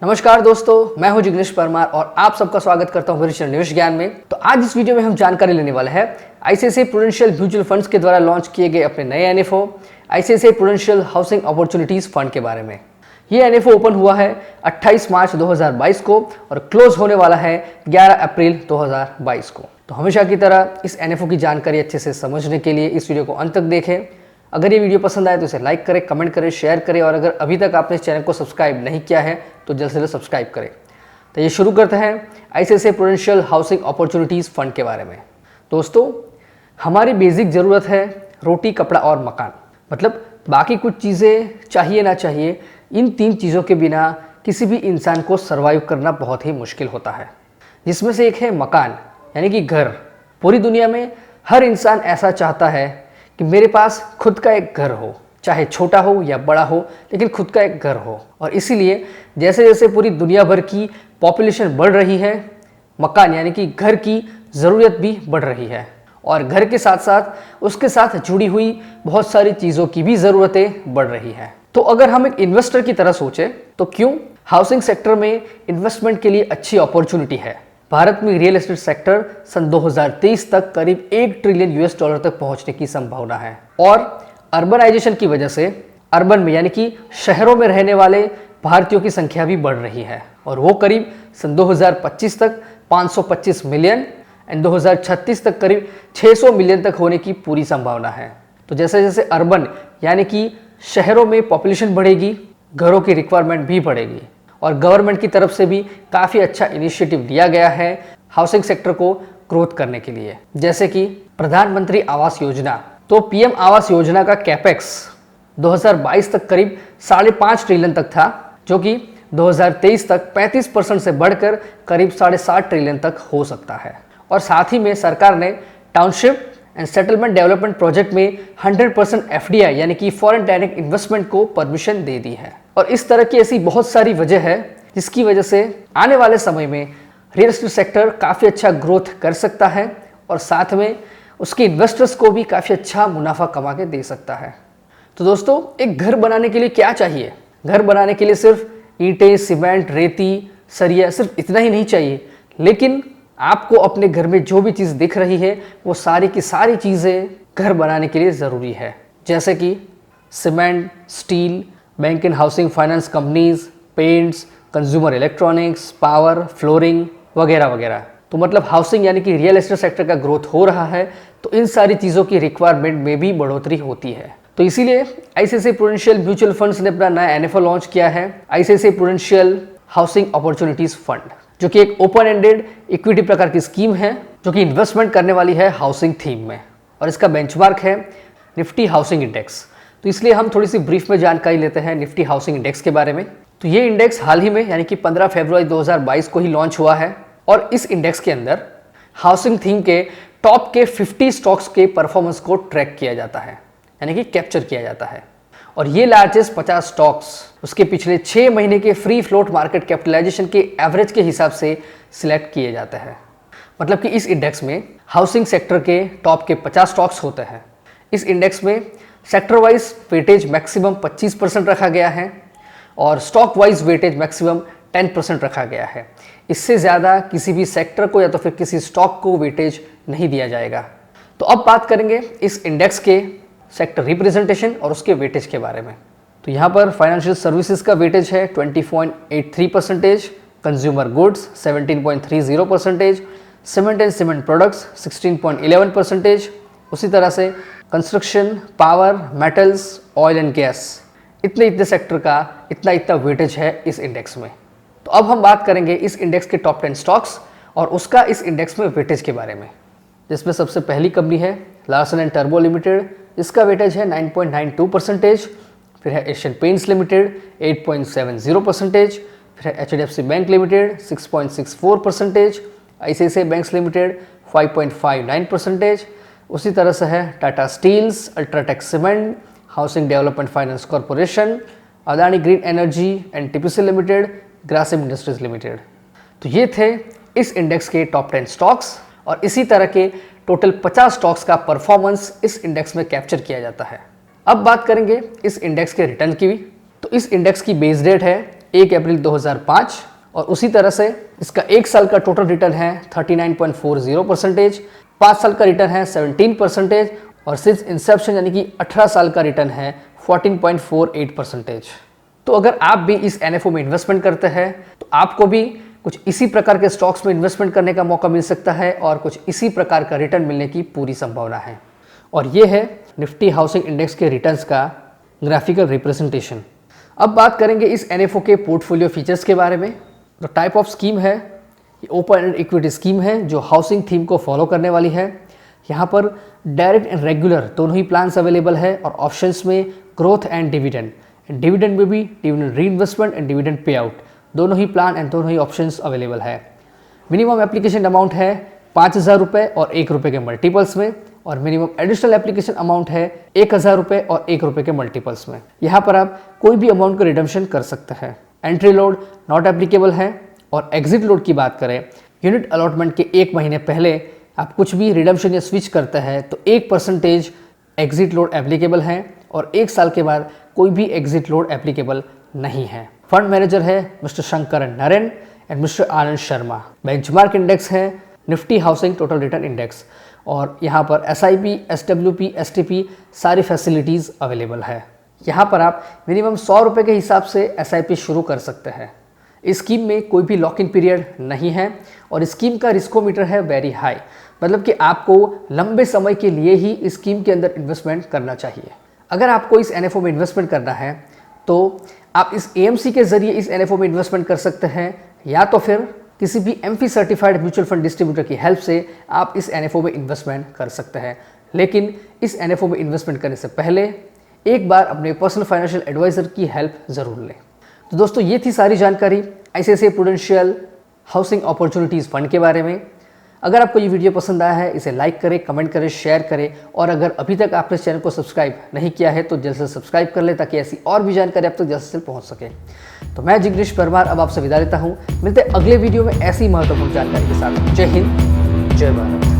नमस्कार दोस्तों, मैं हूं जिग्नेश परमार और आप सबका स्वागत करता हूं मेरे निवेश ज्ञान में। तो आज इस वीडियो में हम जानकारी लेने वाले हैं आईसीआईसीआई प्रूडेंशियल म्यूचुअल फंड्स के द्वारा लॉन्च किए गए अपने नए NFO ICICI prudential housing opportunities fund के बारे में। ये एनएफओ ओपन हुआ है 28 मार्च 2022 को और क्लोज होने वाला है 11 अप्रैल 2022 को। तो हमेशा की तरह इस एनएफओ की जानकारी अच्छे से समझने के लिए इस वीडियो को अंत तक देखें। अगर ये वीडियो पसंद आए तो इसे लाइक करें, कमेंट करें, शेयर करें और अगर अभी तक आपने इस चैनल को सब्सक्राइब नहीं किया है तो जल्द से जल्द सब्सक्राइब करें। तो ये शुरू करते हैं ICICI prudential housing opportunities fund के बारे में। दोस्तों, हमारी बेसिक ज़रूरत है रोटी, कपड़ा और मकान। मतलब बाकी कुछ चीज़ें चाहिए ना चाहिए, इन तीन चीज़ों के बिना किसी भी इंसान को सर्वाइव करना बहुत ही मुश्किल होता है। जिसमें से एक है मकान, यानी कि घर। पूरी दुनिया में हर इंसान ऐसा चाहता है कि मेरे पास खुद का एक घर हो, चाहे छोटा हो या बड़ा हो, लेकिन खुद का एक घर हो। और इसीलिए जैसे जैसे पूरी दुनिया भर की पॉपुलेशन बढ़ रही है, मकान यानी कि घर की ज़रूरत भी बढ़ रही है। और घर के साथ साथ उसके साथ जुड़ी हुई बहुत सारी चीज़ों की भी ज़रूरतें बढ़ रही हैं। तो अगर हम एक इन्वेस्टर की तरह सोचें तो क्यों हाउसिंग सेक्टर में इन्वेस्टमेंट के लिए अच्छी अपॉर्चुनिटी है। भारत में रियल एस्टेट सेक्टर सन 2023 तक करीब $1 ट्रिलियन तक पहुंचने की संभावना है। और अर्बनाइजेशन की वजह से अर्बन में यानी कि शहरों में रहने वाले भारतीयों की संख्या भी बढ़ रही है और वो करीब सन 2025 तक 525 मिलियन एंड 2036 तक करीब 600 मिलियन तक होने की पूरी संभावना है। तो जैसे जैसे अर्बन यानी कि शहरों में पॉपुलेशन बढ़ेगी, घरों की रिक्वायरमेंट भी बढ़ेगी। और गवर्नमेंट की तरफ से भी काफ़ी अच्छा इनिशिएटिव लिया गया है हाउसिंग सेक्टर को ग्रोथ करने के लिए, जैसे कि प्रधानमंत्री आवास योजना। तो पीएम आवास योजना का कैपेक्स 2022 तक करीब 5.5 ट्रिलियन तक था, जो कि 2023 तक 35% से बढ़कर करीब 7.5 ट्रिलियन तक हो सकता है। और साथ ही में सरकार ने township and settlement development project में 100% एफडीआई यानी कि फॉरेन डायरेक्ट इन्वेस्टमेंट को परमिशन दे दी है। और इस तरह की ऐसी बहुत सारी वजह है जिसकी वजह से आने वाले समय में रियल एस्टेट सेक्टर काफ़ी अच्छा ग्रोथ कर सकता है और साथ में उसके इन्वेस्टर्स को भी काफ़ी अच्छा मुनाफा कमा के दे सकता है। तो दोस्तों, एक घर बनाने के लिए क्या चाहिए? घर बनाने के लिए सिर्फ ईंटें, सीमेंट, रेती, सरिया, सिर्फ इतना ही नहीं चाहिए। लेकिन आपको अपने घर में जो भी चीज़ दिख रही है वो सारी की सारी चीज़ें घर बनाने के लिए ज़रूरी है, जैसे कि cement, steel, bank and housing finance companies, paints, consumer electronics, power, flooring वगैरह वगैरह। तो मतलब हाउसिंग यानी कि रियल एस्टेट सेक्टर का ग्रोथ हो रहा है तो इन सारी चीज़ों की रिक्वायरमेंट में भी बढ़ोतरी होती है। तो इसीलिए आईसीआईसीआई प्रूडेंशियल म्यूचुअल फंड्स ने अपना नया एनएफओ लॉन्च किया है, ICICI prudential housing opportunities fund, जो कि एक ओपन एंडेड इक्विटी प्रकार की स्कीम है जो कि इन्वेस्टमेंट करने वाली है हाउसिंग थीम में। और इसका बेंचमार्क है निफ्टी हाउसिंग इंडेक्स। तो इसलिए हम थोड़ी सी ब्रीफ में जानकारी लेते हैं निफ्टी हाउसिंग इंडेक्स के बारे में। तो ये इंडेक्स हाल ही में यानी कि 15 फरवरी 2022 को ही लॉन्च हुआ है और इस इंडेक्स के अंदर हाउसिंग थीम के टॉप के 50 स्टॉक्स के परफॉर्मेंस को ट्रैक किया जाता है, यानी कि कैप्चर किया जाता है। और ये लार्जेस्ट 50 स्टॉक्स उसके पिछले 6 महीने के फ्री फ्लोट मार्केट कैपिटलाइजेशन के एवरेज के हिसाब से सिलेक्ट किए जाते हैं। मतलब कि इस इंडेक्स में हाउसिंग सेक्टर के टॉप के 50 स्टॉक्स होते हैं। इस इंडेक्स में सेक्टर वाइज वेटेज मैक्सिमम 25% रखा गया है और स्टॉक वाइज वेटेज मैक्सिमम 10% रखा गया है। इससे ज़्यादा किसी भी सेक्टर को या तो फिर किसी स्टॉक को वेटेज नहीं दिया जाएगा। तो अब बात करेंगे इस इंडेक्स के सेक्टर रिप्रेजेंटेशन और उसके वेटेज के बारे में। तो यहाँ पर फाइनेंशियल सर्विसेज का वेटेज है 20.83%, consumer goods 17.30%, cement and cement products 16.11%, उसी तरह से construction, power, metals, oil and gas, इतने सेक्टर का इतना वेटेज है इस इंडेक्स में। तो अब हम बात करेंगे इस इंडेक्स के टॉप 10 स्टॉक्स और उसका इस इंडेक्स में वेटेज के बारे में, जिसमें सबसे पहली कंपनी है लार्सन एंड टर्बो लिमिटेड, जिसका वेटेज है 9.92%। फिर है एशियन पेंट्स लिमिटेड 8.70%। फिर है HDFC bank limited 6.64%, ICICI banks limited 5.59%। उसी तरह से है Tata steels, UltraTech cement, housing development finance corporation, Adani green energy and TPC limited, Grasim industries limited. तो ये थे इस इंडेक्स के टॉप 10 स्टॉक्स और इसी तरह के टोटल 50 स्टॉक्स का परफॉर्मेंस इस इंडेक्स में कैप्चर किया जाता है। अब बात करेंगे इस इंडेक्स के रिटर्न की भी। तो इस इंडेक्स की बेस डेट है 1 अप्रैल 2005 और उसी तरह से इसका 1 साल का टोटल रिटर्न है 39.40%, 5 साल का रिटर्न है 17% और सिंस इंसेप्शन यानी कि 18 साल का रिटर्न है 14.48%। तो अगर आप भी इस NFO में इन्वेस्टमेंट करते हैं तो आपको भी कुछ इसी प्रकार के स्टॉक्स में इन्वेस्टमेंट करने का मौका मिल सकता है और कुछ इसी प्रकार का रिटर्न मिलने की पूरी संभावना है। और ये है निफ्टी हाउसिंग इंडेक्स के रिटर्न्स का ग्राफिकल रिप्रेजेंटेशन। अब बात करेंगे इस NFO के पोर्टफोलियो फीचर्स के बारे में। जो टाइप ऑफ स्कीम है ये ओपन एंड इक्विटी स्कीम है जो हाउसिंग थीम को फॉलो करने वाली है। यहाँ पर डायरेक्ट एंड रेगुलर दोनों ही प्लान्स अवेलेबल है और ऑप्शंस में ग्रोथ एंड डिविडेंड, डिविडेंड में भी डिविडेंड री investment and dividend pay out दोनों ही प्लान एंड दोनों ही ऑप्शंस अवेलेबल है। मिनिमम एप्लीकेशन अमाउंट है 5,000 रुपये और 1 रुपये के मल्टीपल्स में और मिनिमम एडिशनल एप्लीकेशन अमाउंट है 1,000 रुपये और 1 रुपये के मल्टीपल्स में। यहाँ पर आप कोई भी अमाउंट का रिडम्पशन कर सकते हैं। एंट्री लोड नॉट एप्लीकेबल है और एग्जिट लोड की बात करें, यूनिट अलॉटमेंट के 1 महीने पहले आप कुछ भी रिडम्पशन या स्विच करते हैं तो 1% एग्जिट लोड एप्लीकेबल है और 1 साल के बाद कोई भी एग्जिट लोड एप्लीकेबल नहीं है। फंड मैनेजर है mister Shankar Naren and mister Anand Sharma. Benchmark index है Nifty housing total return index और यहाँ पर SIP, SWP, STP सारी फैसिलिटीज़ अवेलेबल है। यहाँ पर आप मिनिमम 100 रुपये के हिसाब से SIP शुरू कर सकते हैं। इस स्कीम में कोई भी लॉक इन पीरियड नहीं है और स्कीम का रिस्कोमीटर है वेरी हाई, मतलब कि आपको लंबे समय के लिए ही इस स्कीम के अंदर इन्वेस्टमेंट करना चाहिए। अगर आपको इस NFO में इन्वेस्टमेंट करना है तो आप इस AMC के जरिए इस NFO में इन्वेस्टमेंट कर सकते हैं या तो फिर किसी भी MF certified mutual fund distributor की हेल्प से आप इस NFO में इन्वेस्टमेंट कर सकते हैं। लेकिन इस NFO में इन्वेस्टमेंट करने से पहले एक बार अपने पर्सनल फाइनेंशियल एडवाइजर की हेल्प ज़रूर लें। तो दोस्तों ये थी सारी जानकारी ICICI prudential housing opportunities fund के बारे में। अगर आपको ये वीडियो पसंद आया है इसे लाइक करें, कमेंट करें, शेयर करें और अगर अभी तक आपने इस चैनल को सब्सक्राइब नहीं किया है तो जल्द से सब्सक्राइब कर ले ताकि ऐसी और भी जानकारी आप तक जल्द से जल्द पहुंच सके। तो मैं जिग्नेश परमार अब आपसे विदा लेता हूं। मिलते हैं अगले वीडियो में ऐसी महत्वपूर्ण जानकारी के साथ। जय हिंद, जय भारत।